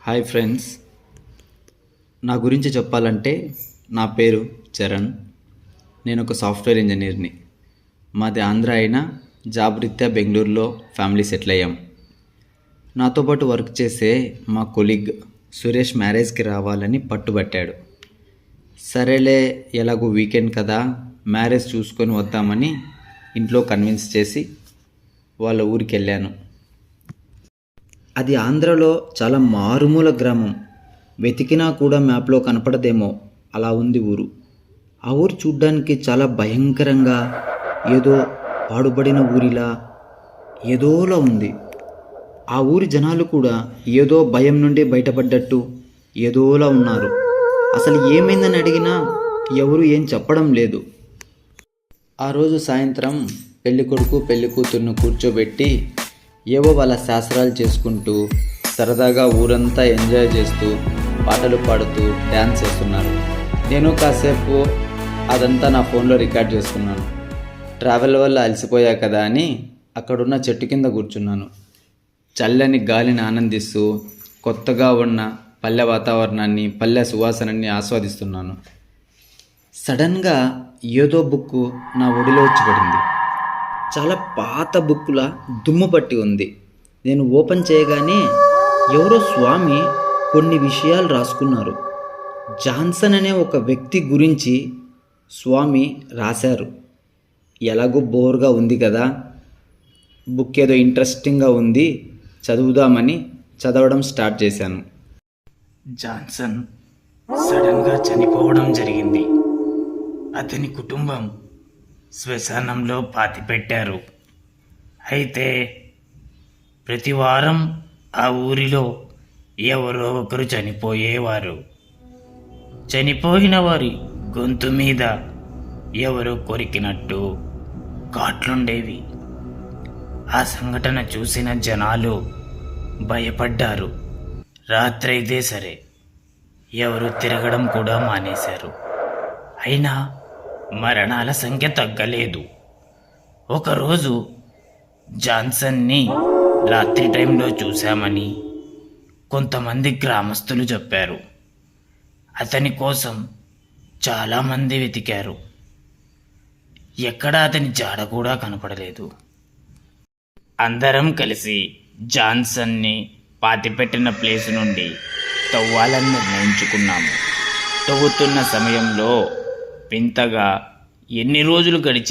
Hi friends, నా గురించి చెప్పాలంటే నా పేరు చరణ్. నేను ఒక సాఫ్ట్వేర్ ఇంజనీర్ని. మాది ఆంధ్ర అయినా జాబ్ రీత్యా బెంగళూరులో ఫ్యామిలీ సెటిల్ అయ్యాం. నాతో పాటు వర్క్ చేసే మా కొలీగ్ సురేష్ మ్యారేజ్కి రావాలని పట్టుబట్టాడు. సరేలే, ఎలాగో వీకెండ్ కదా, మ్యారేజ్ చూసుకొని వద్దామని ఇంట్లో కన్విన్స్ చేసి వాళ్ళ ఊరికి వెళ్ళాను. అది ఆంధ్రలో చాలా మారుమూల గ్రామం. వెతికినా కూడా మ్యాప్లో కనపడదేమో, అలా ఉంది ఊరు. ఆ ఊరు చూడ్డానికి చాలా భయంకరంగా, ఏదో పాడుబడిన ఊరిలా, ఏదోలా ఉంది. ఆ ఊరి జనాలు కూడా ఏదో భయం నుండి బయటపడ్డట్టు ఏదోలా ఉన్నారు. అసలు ఏమైందని అడిగినా ఎవరు ఏం చెప్పడం లేదు. ఆ రోజు సాయంత్రం పెళ్ళికొడుకు పెళ్ళికూతురును కూర్చోబెట్టి ఏవో వాళ్ళ శాస్త్రాలు చేసుకుంటూ సరదాగా ఊరంతా ఎంజాయ్ చేస్తూ పాటలు పాడుతూ డ్యాన్స్ చేస్తున్నారు. నేను కాసేపు అదంతా నా ఫోన్లో రికార్డ్ చేసుకున్నాను. ట్రావెల్ వల్ల అలసిపోయా కదా అని అక్కడున్న చెట్టు కింద కూర్చున్నాను. చల్లని గాలిని ఆనందిస్తూ కొత్తగా ఉన్న పల్లె వాతావరణాన్ని, పల్లె సువాసనని ఆస్వాదిస్తున్నాను. సడన్గా ఏదో బుక్కు నా ఒడిలో వచ్చి పడింది. చాలా పాత బుక్కులా దుమ్ము పట్టి ఉంది. నేను ఓపెన్ చేయగానే ఎవరో స్వామి కొన్ని విషయాలు రాసుకున్నారు. జాన్సన్ అనే ఒక వ్యక్తి గురించి స్వామి రాశారు. ఎలాగో బోర్గా ఉంది కదా, బుక్ ఏదో ఇంట్రెస్టింగ్గా ఉంది, చదువుదామని చదవడం స్టార్ట్ చేశాను. జాన్సన్ సడన్గా చనిపోవడం జరిగింది. అతని కుటుంబం శ్మశానంలో పాతిపెట్టారు. అయితే ప్రతి వారం ఆ ఊరిలో ఎవరో ఒకరు చనిపోయేవారు. చనిపోయిన వారి గొంతు మీద ఎవరో కొరికినట్టు ఘాట్లుండేవి. ఆ సంఘటన చూసిన జనాలు భయపడ్డారు. రాత్రైతే సరే ఎవరు తిరగడం కూడా మానేశారు. అయినా మరణాల సంఖ్య తగ్గలేదు. ఒకరోజు జాన్సన్ని రాత్రి టైంలో చూశామని కొంతమంది గ్రామస్తులు చెప్పారు. అతని కోసం చాలామంది వెతికారు. ఎక్కడా అతని జాడ కూడా కనపడలేదు. అందరం కలిసి జాన్సన్ని పాతిపెట్టిన ప్లేసు నుండి తవ్వాలని నిర్ణయించుకున్నాము. తవ్వుతున్న సమయంలో వింతగా ఎన్ని రోజులు గడిచి